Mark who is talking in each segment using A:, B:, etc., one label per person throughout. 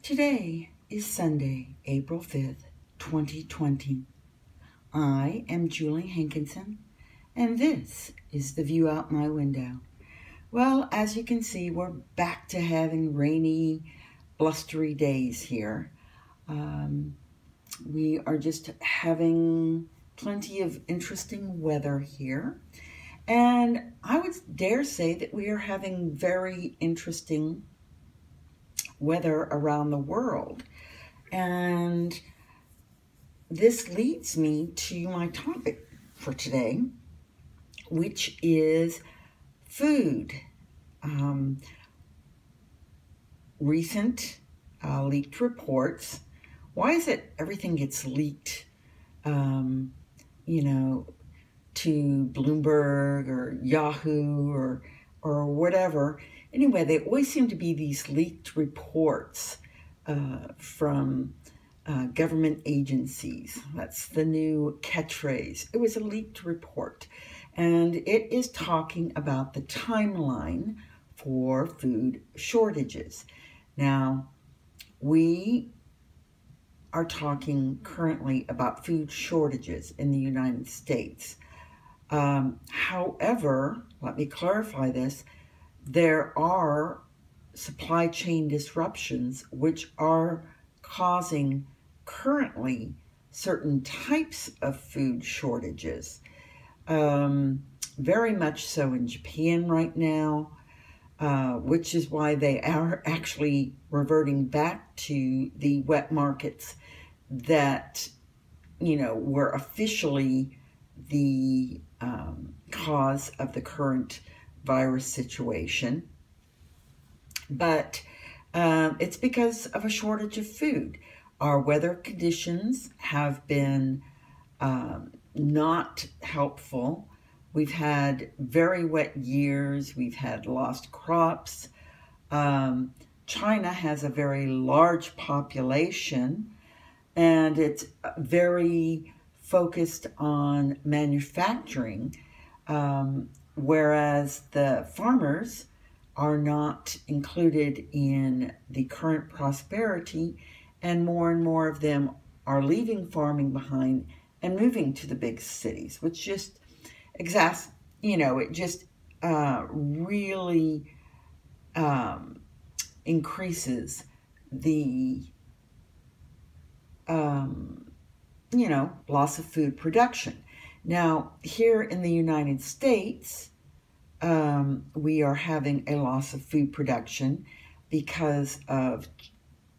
A: Today is Sunday, April 5th, 2020. I am Julie Hankinson, and this is the view out my window. Well, as you can see, we're back to having rainy, blustery days here. We are just having plenty of interesting weather here. And I would dare say that we are having very interesting weather around the world. And this leads me to my topic for today, which is food. Recent leaked reports. Why is it everything gets leaked, to Bloomberg or Yahoo or whatever? Anyway, they always seem to be these leaked reports from government agencies. That's the new catchphrase. It was a leaked report, and it is talking about the timeline for food shortages. Now, we are talking currently about food shortages in the United States. However, let me clarify this. There are supply chain disruptions which are causing currently certain types of food shortages. Very much so in Japan right now, which is why they are actually reverting back to the wet markets that, were officially the cause of the current virus situation. But it's because of a shortage of food. Our weather conditions have been not helpful. We've had very wet years. We've had lost crops. China has a very large population, and it's very focused on manufacturing, whereas the farmers are not included in the current prosperity, and more of them are leaving farming behind and moving to the big cities, which just really increases the loss of food production. Now, here in the United States, we are having a loss of food production because of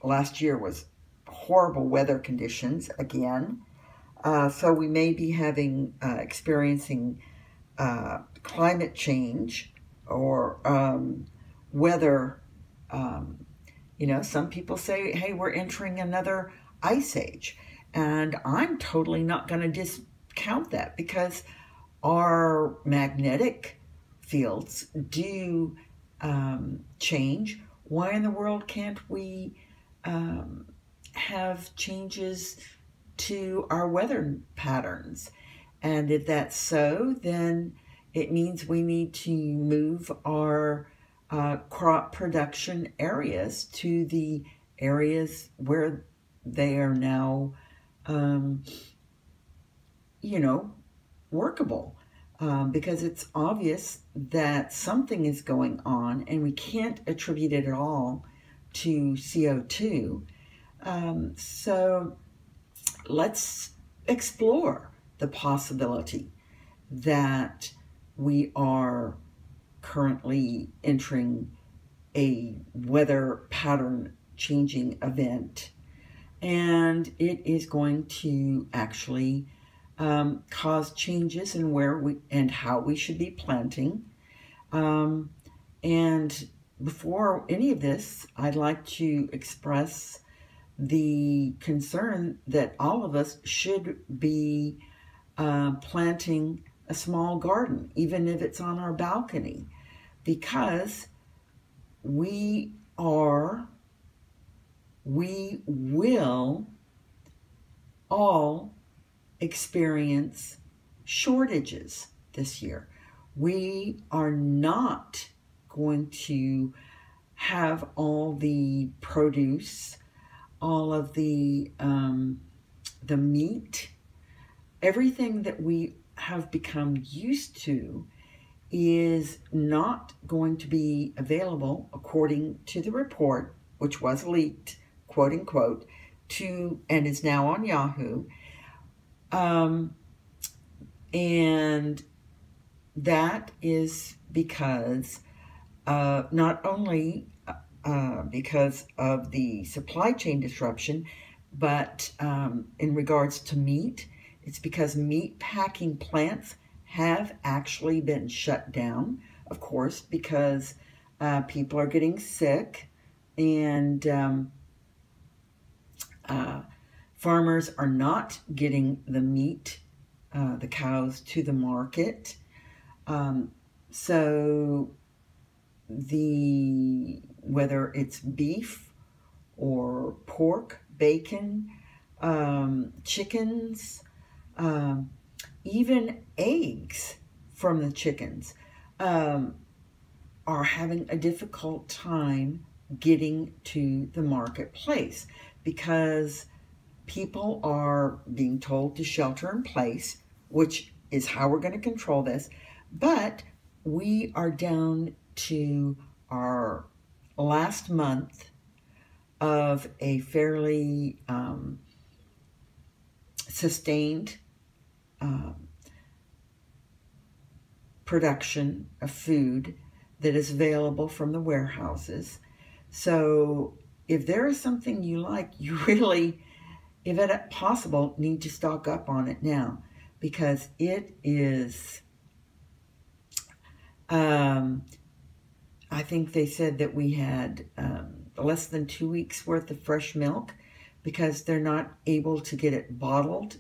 A: last year was horrible weather conditions again. So we may be experiencing climate change or weather. Some people say, hey, we're entering another ice age. And I'm totally not going to discount that, because our magnetic fields do change. Why in the world can't we have changes to our weather patterns? And if that's so, then it means we need to move our crop production areas to the areas where they are now workable, because it's obvious that something is going on, and we can't attribute it at all to CO2. So let's explore the possibility that we are currently entering a weather pattern changing event, and it is going to actually cause changes in where we and how we should be planting. And before any of this, I'd like to express the concern that all of us should be planting a small garden, even if it's on our balcony, because we will all experience shortages this year. We are not going to have all the produce all of the meat, everything that we have become used to is not going to be available, according to the report, which was leaked, quote unquote, and is now on Yahoo. And that is because not only because of the supply chain disruption, but in regards to meat, it's because meat packing plants have actually been shut down, of course, because people are getting sick, and farmers are not getting the meat, the cows, to the market. So whether it's beef or pork, bacon, chickens, even eggs from the chickens, are having a difficult time getting to the marketplace because people are being told to shelter in place, which is how we're going to control this. But we are down to our last month of a fairly sustained production of food that is available from the warehouses. So if there is something you like, you really, if at possible, need to stock up on it now, because it is, I think they said that we had less than 2 weeks worth of fresh milk because they're not able to get it bottled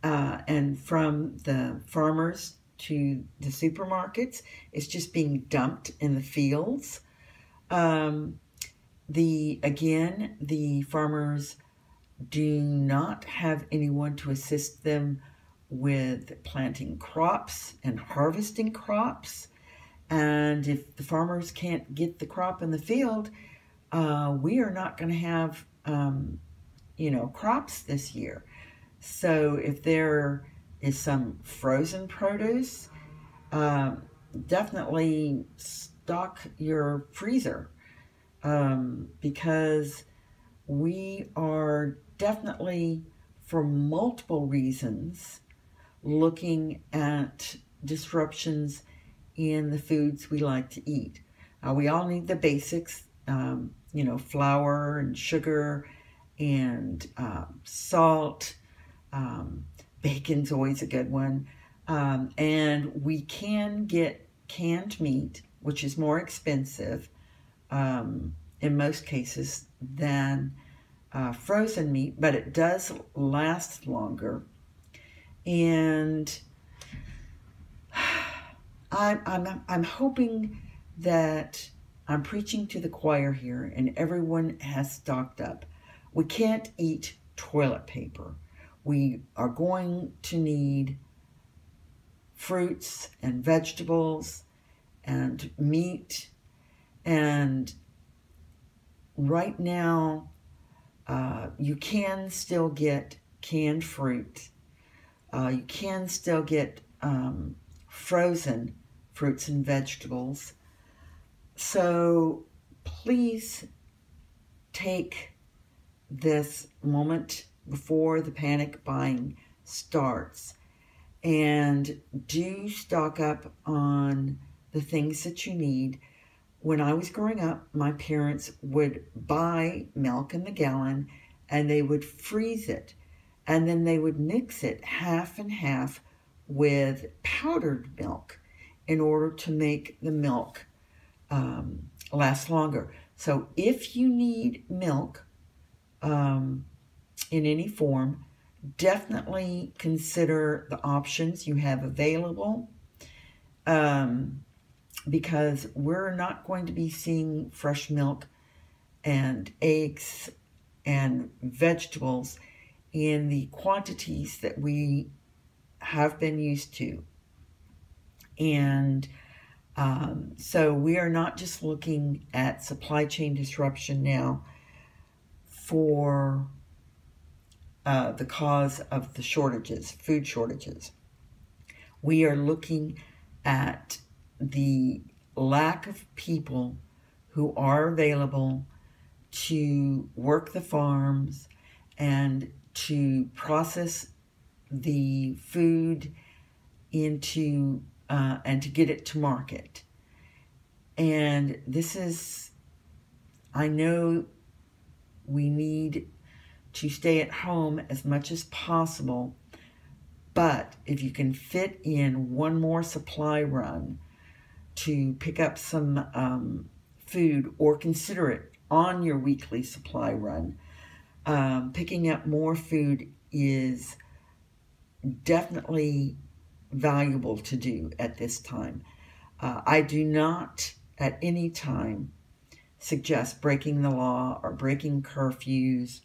A: and from the farmers to the supermarkets. It's just being dumped in the fields. The farmers do not have anyone to assist them with planting crops and harvesting crops. And if the farmers can't get the crop in the field, we are not going to have, crops this year. So if there is some frozen produce, definitely stock your freezer, because we are definitely, for multiple reasons, looking at disruptions in the foods we like to eat. We all need the basics, flour and sugar and salt. Bacon's always a good one. And we can get canned meat, which is more expensive in most cases than frozen meat, but it does last longer. And I'm hoping that I'm preaching to the choir here and everyone has stocked up. We can't eat toilet paper. We are going to need fruits and vegetables and meat. And right now, you can still get canned fruit. You can still get frozen fruits and vegetables. So please take this moment before the panic buying starts and do stock up on the things that you need. When I was growing up, my parents would buy milk in the gallon and they would freeze it, and then they would mix it half and half with powdered milk in order to make the milk last longer. So if you need milk in any form, definitely consider the options you have available, because we're not going to be seeing fresh milk and eggs and vegetables in the quantities that we have been used to. And so we are not just looking at supply chain disruption now for the cause of the shortages, food shortages. We are looking at the lack of people who are available to work the farms and to process the food into and to get it to market. And this is, I know we need to stay at home as much as possible, but if you can fit in one more supply run to pick up some food, or consider it on your weekly supply run, picking up more food is definitely valuable to do at this time. I do not at any time suggest breaking the law or breaking curfews,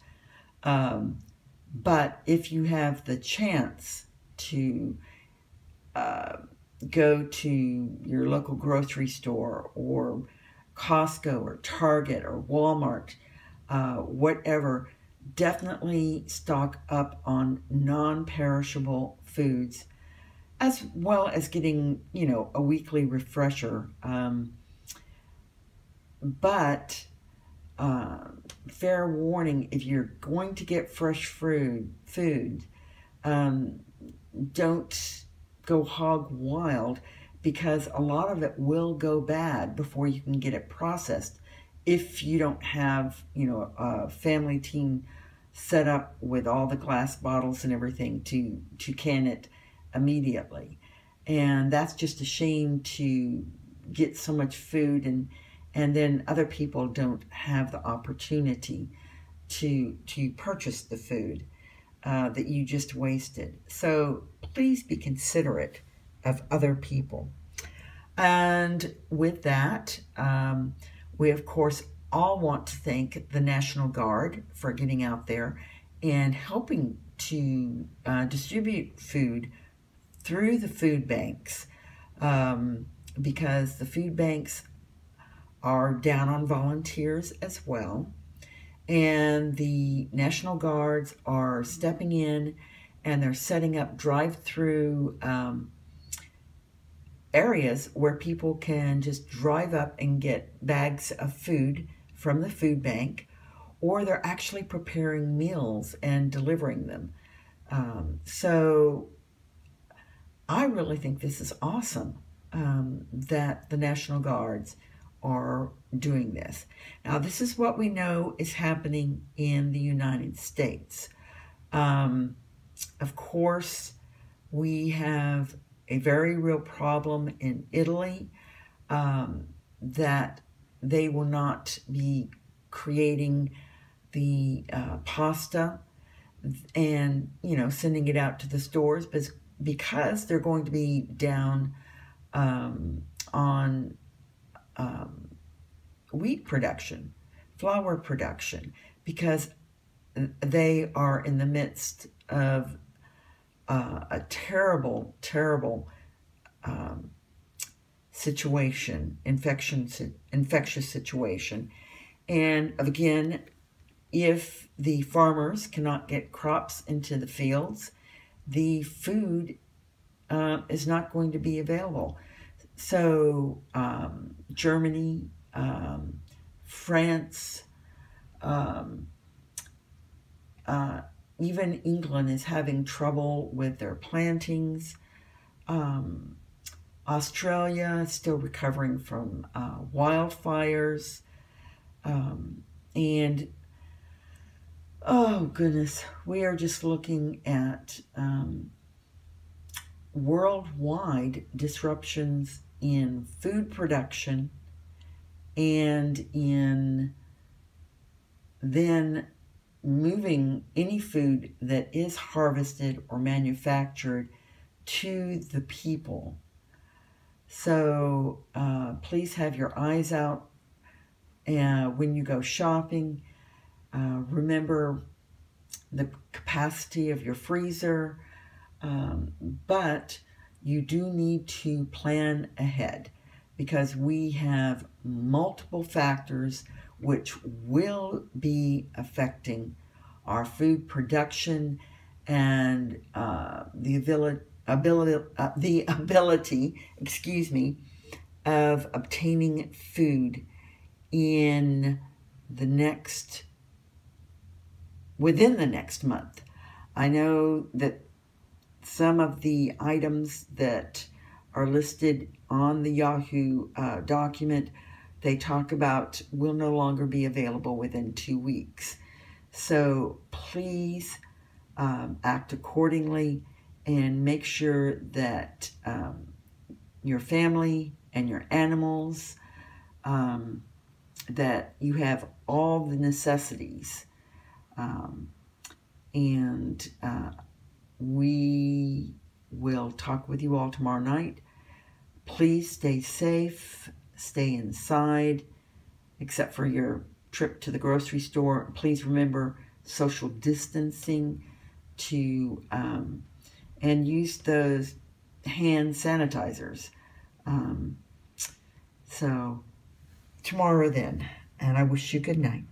A: but if you have the chance to go to your local grocery store or Costco or Target or Walmart, whatever, definitely stock up on non-perishable foods, as well as getting, a weekly refresher. But fair warning, if you're going to get fresh food, don't go hog wild, because a lot of it will go bad before you can get it processed if you don't have, a family team set up with all the glass bottles and everything to can it immediately. And that's just a shame, to get so much food and then other people don't have the opportunity to purchase the food that you just wasted. So please be considerate of other people. And with that, we of course all want to thank the National Guard for getting out there and helping to distribute food through the food banks, because the food banks are down on volunteers as well. And the National Guards are stepping in, and they're setting up drive-through areas where people can just drive up and get bags of food from the food bank, or they're actually preparing meals and delivering them. So I really think this is awesome, that the National Guards are doing this. Now, this is what we know is happening in the United States. Of course, we have a very real problem in Italy, that they will not be creating the pasta and, sending it out to the stores, because they're going to be down on wheat production, flour production, because they are in the midst of a terrible, terrible situation, infectious situation. And again, if the farmers cannot get crops into the fields, the food is not going to be available. So Germany, France, even England is having trouble with their plantings. Australia is still recovering from wildfires. And oh goodness, we are just looking at worldwide disruptions in food production, and in then moving any food that is harvested or manufactured to the people. So please have your eyes out when you go shopping. Remember the capacity of your freezer, but you do need to plan ahead, because we have multiple factors. which will be affecting our food production and the ability, of obtaining food within the next month. I know that some of the items that are listed on the Yahoo document, they talk about will no longer be available within 2 weeks. So please act accordingly and make sure that your family and your animals, that you have all the necessities. And we will talk with you all tomorrow night. Please stay safe, stay inside, except for your trip to the grocery store. Please remember social distancing and use those hand sanitizers. So tomorrow then, and I wish you good night.